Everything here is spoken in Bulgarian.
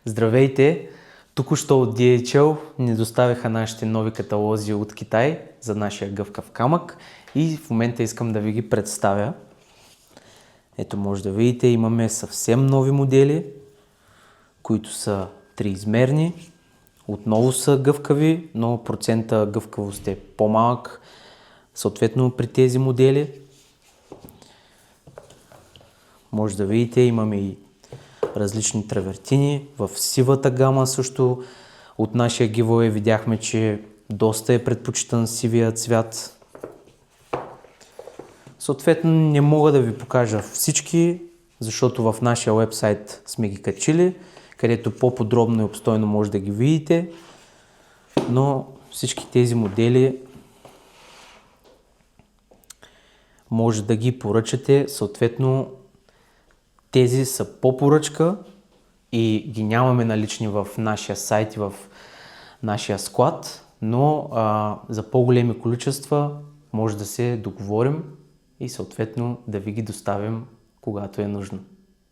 Здравейте! Току-що от DHL ни доставиха нашите нови каталози от Китай за нашия гъвкав камък и в момента искам да ви ги представя. Ето може да видите, имаме съвсем нови модели, които са триизмерни. Отново са гъвкави, но процента гъвкавост е по-малък съответно при тези модели. Може да видите, имаме и различни травертини. В сивата гама също от нашия giveaway видяхме, че доста е предпочитан сивия цвят. Съответно не мога да ви покажа всички, защото в нашия уебсайт сме ги качили, където по-подробно и обстойно може да ги видите. Но всички тези модели може да ги поръчате. Съответно тези са по поръчка и ги нямаме налични в нашия сайт и в нашия склад, но за по-големи количества може да се договорим и съответно да ви ги доставим когато е нужно.